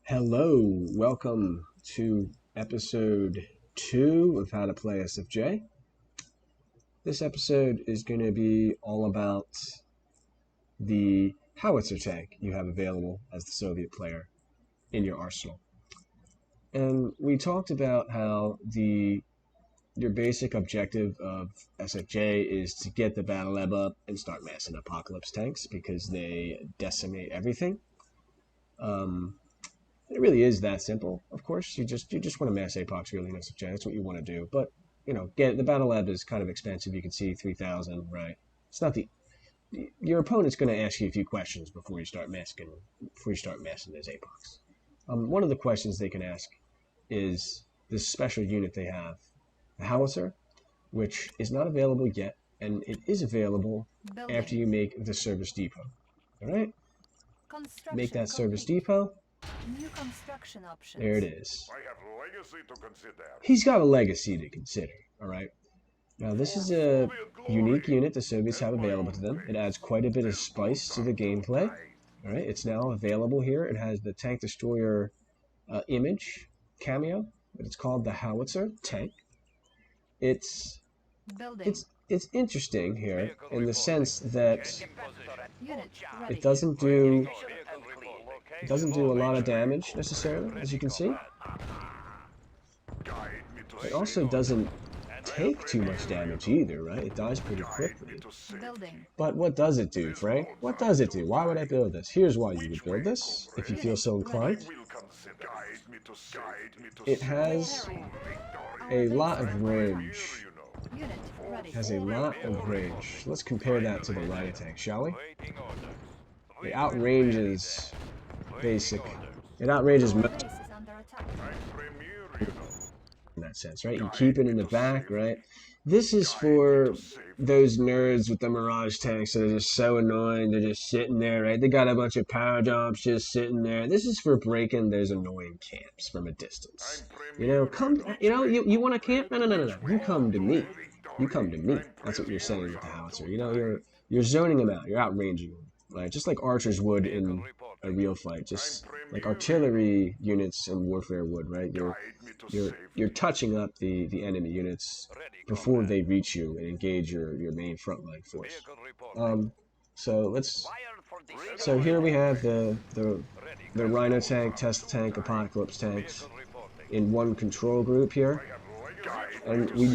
Hello, welcome to episode 2 of How to Play SFJ. This episode is going to be all about the howitzer tank you have available as the Soviet player in your arsenal. And we talked about how your basic objective of SFJ is to get the battle lab up and start massing apocalypse tanks because they decimate everything. It really is that simple. Of course, you just want to mass apox really in SFJ. That's what you want to do. But get the battle lab is kind of expensive. You can see 3,000, right? It's not your opponent's going to ask you a few questions before you start massing those apox. One of the questions they can ask is this special unit they have, the howitzer, which is not available yet, and it is available after you make the service depot. All right, make that service depot. New construction options. There it is. I have legacy to consider. He's got a legacy to consider, all right? Now, this is a unique unit the Soviets have available to them. It adds quite a bit of spice to the gameplay, all right? It's now available here. It has the tank destroyer image cameo, but it's called the howitzer tank. It's interesting here in the sense that it doesn't do a lot of damage necessarily, as you can see. It also doesn't take too much damage either, right? It dies pretty quickly. But what does it do, Frank? What does it do? Why would I build this? Here's why you would build this, if you feel so inclined. It has a lot of range. It has a lot of range. Let's compare that to the Rhino tank, shall we? It outranges most in that sense, right? You keep it in the back, right? This is for those nerds with the Mirage tanks that are just so annoying. They're just sitting there, right? They got a bunch of power jumps just sitting there. This is for breaking those annoying camps from a distance. You want to camp? No. You come to me. You come to me. That's what you're saying with the howitzer. You're zoning them out. You're outranging them, right? Just like archers would in a real fight, just like artillery units in warfare would, right? You're touching up the enemy units before they reach you and engage your main frontline force. So here we have the Rhino tank, Tesla tank, Apocalypse tanks in one control group here, and we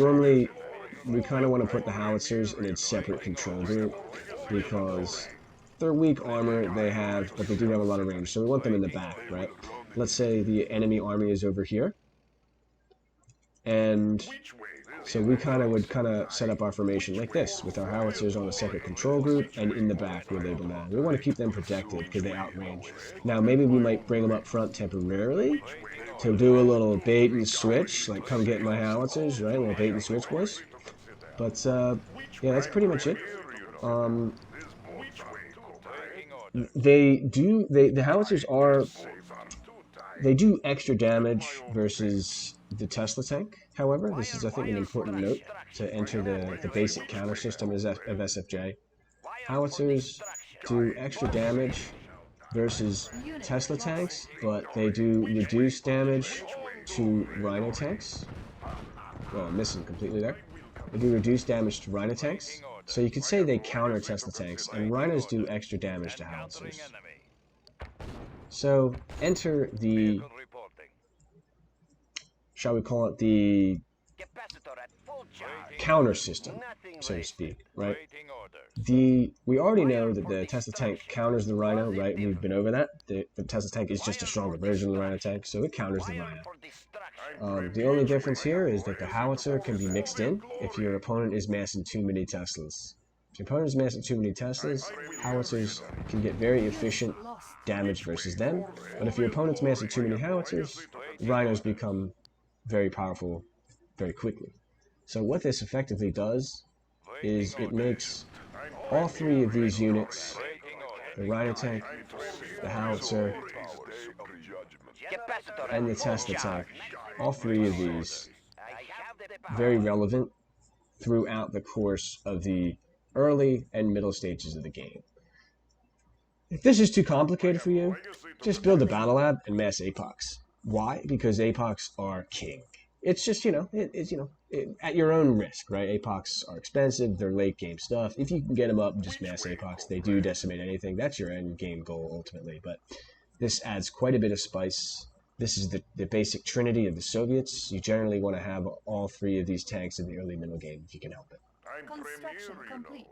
kind of want to put the howitzers in a separate control group because they're weak armor they have, but they do have a lot of range, so we want them in the back, right? Let's say the enemy army is over here, and so we would set up our formation like this, with our howitzers on a separate control group and in the back where they belong. We want to keep them protected because they outrange. Now maybe we might bring them up front temporarily to do a little bait and switch, like come get my howitzers, right? A little bait and switch, boys. But yeah, that's pretty much it. The howitzers they do extra damage versus the Tesla tank. However, this is, I think, an important note to enter the basic counter system of SFJ. Howitzers do extra damage versus Tesla tanks, but they do reduce damage to Rhino tanks. Well, I'm missing completely there. They do reduce damage to Rhino tanks. So you could say they counter Tesla tanks, and Rhinos do extra damage to howitzers. So enter the, shall we call it the counter system, so to speak, right? We already know that the Tesla tank counters the Rhino, right? We've been over that. The Tesla tank is just a stronger version of the Rhino tank, so it counters the Rhino. The only difference here is that the howitzer can be mixed in if your opponent is massing too many Teslas. If your opponent is massing too many Teslas, howitzers can get very efficient damage versus them. But if your opponent's massing too many howitzers, Rhinos become very powerful very quickly. So what this effectively does is it makes all three of these units, the Rhino tank, the howitzer, and the Tesla tank, all three of these very relevant throughout the course of the early and middle stages of the game. If this is too complicated for you, just build a battle lab and mass APOCs. Why? Because APOCs are king. It's just, at your own risk, right? APOCs are expensive, they're late game stuff. If you can get them up, just mass APOCs. They do decimate anything. That's your end game goal ultimately. But this adds quite a bit of spice. This is the basic Trinity of the Soviets. You generally want to have all three of these tanks in the early middle game if you can help it. I'm Construction premier, complete.